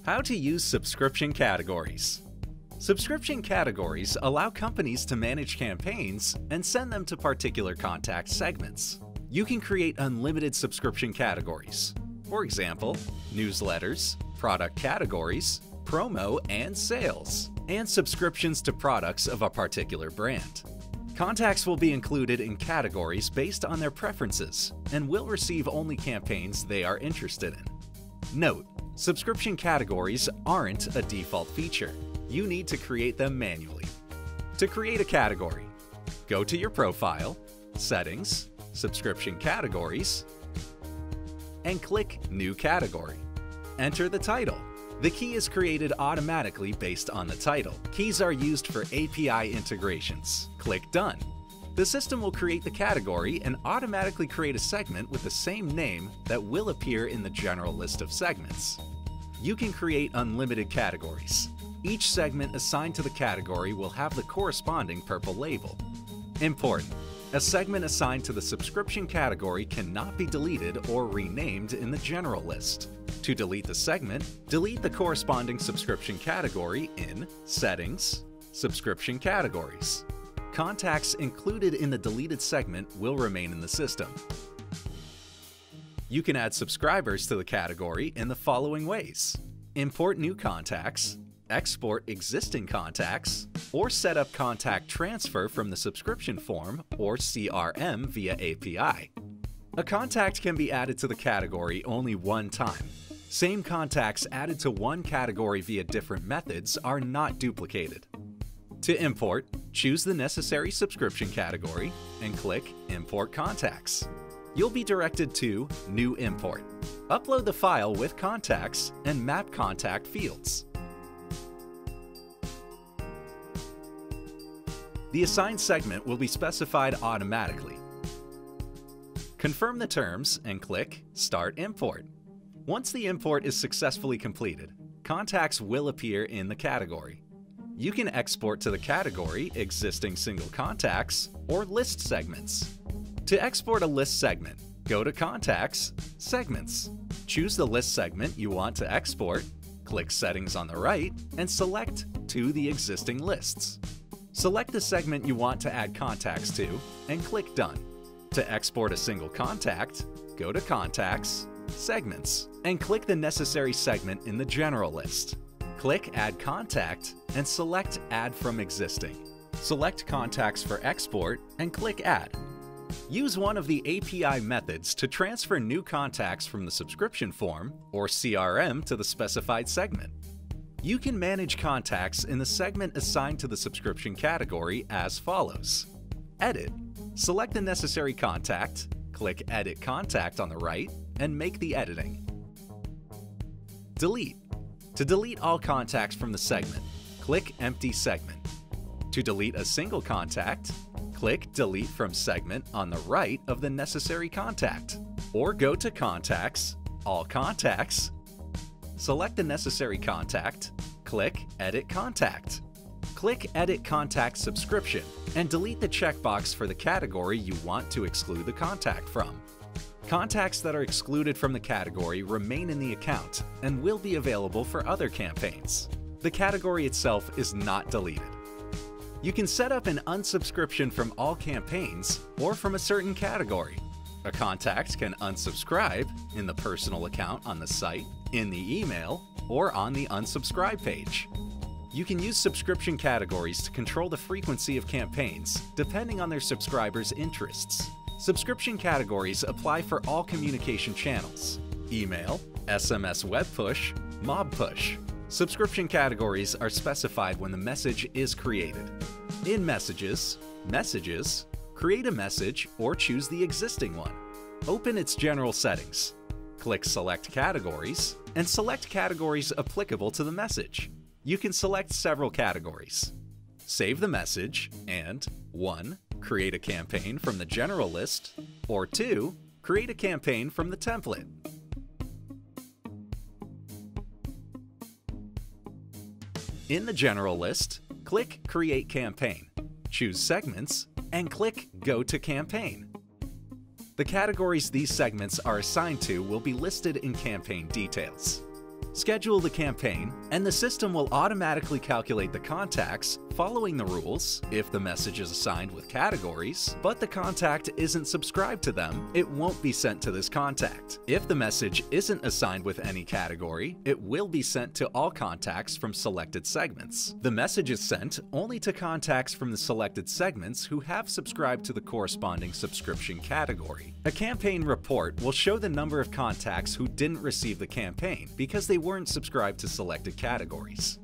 How to use subscription categories. Subscription categories allow companies to manage campaigns and send them to particular contact segments. You can create unlimited subscription categories. For example, newsletters, product categories, promo and sales, and subscriptions to products of a particular brand. Contacts will be included in categories based on their preferences and will receive only campaigns they are interested in. Note: subscription categories aren't a default feature. You need to create them manually. To create a category, go to your profile, Settings, Subscription Categories, and click New Category. Enter the title. The key is created automatically based on the title. Keys are used for API integrations. Click Done. The system will create the category and automatically create a segment with the same name that will appear in the general list of segments. You can create unlimited categories. Each segment assigned to the category will have the corresponding purple label. Important: a segment assigned to the subscription category cannot be deleted or renamed in the general list. To delete the segment, delete the corresponding subscription category in Settings, Subscription Categories. Contacts included in the deleted segment will remain in the system. You can add subscribers to the category in the following ways: import new contacts, export existing contacts, or set up contact transfer from the subscription form or CRM via API. A contact can be added to the category only one time. Same contacts added to one category via different methods are not duplicated. To import, choose the necessary subscription category and click Import Contacts. You'll be directed to New Import. Upload the file with contacts and map contact fields. The assigned segment will be specified automatically. Confirm the terms and click Start Import. Once the import is successfully completed, contacts will appear in the category. You can export to the category existing single contacts or list segments. To export a list segment, go to Contacts, Segments. Choose the list segment you want to export, click Settings on the right, and select To the existing lists. Select the segment you want to add contacts to, and click Done. To export a single contact, go to Contacts, Segments, and click the necessary segment in the general list. Click Add Contact and select Add from Existing. Select Contacts for export and click Add. Use one of the API methods to transfer new contacts from the subscription form or CRM to the specified segment. You can manage contacts in the segment assigned to the subscription category as follows: Edit. Select the necessary contact, click Edit Contact on the right, and make the editing. Delete. To delete all contacts from the segment, click Empty Segment. To delete a single contact, click Delete from Segment on the right of the necessary contact, or go to Contacts, All Contacts, select the necessary contact, click Edit Contact. Click Edit Contact Subscription and delete the checkbox for the category you want to exclude the contact from. Contacts that are excluded from the category remain in the account and will be available for other campaigns. The category itself is not deleted. You can set up an unsubscription from all campaigns or from a certain category. A contact can unsubscribe in the personal account on the site, in the email, or on the unsubscribe page. You can use subscription categories to control the frequency of campaigns depending on their subscribers' interests. Subscription categories apply for all communication channels: email, SMS web push, mob push. Subscription categories are specified when the message is created. In Messages, Messages, create a message or choose the existing one. Open its general settings. Click Select Categories and select categories applicable to the message. You can select several categories. Save the message and 1. Create a campaign from the general list, or 2. Create a campaign from the template. In the general list, click Create Campaign, choose Segments, and click Go to Campaign. The categories these segments are assigned to will be listed in Campaign Details. Schedule the campaign, and the system will automatically calculate the contacts following the rules. If the message is assigned with categories, but the contact isn't subscribed to them, it won't be sent to this contact. If the message isn't assigned with any category, it will be sent to all contacts from selected segments. The message is sent only to contacts from the selected segments who have subscribed to the corresponding subscription category. A campaign report will show the number of contacts who didn't receive the campaign because they weren't subscribed to selected categories.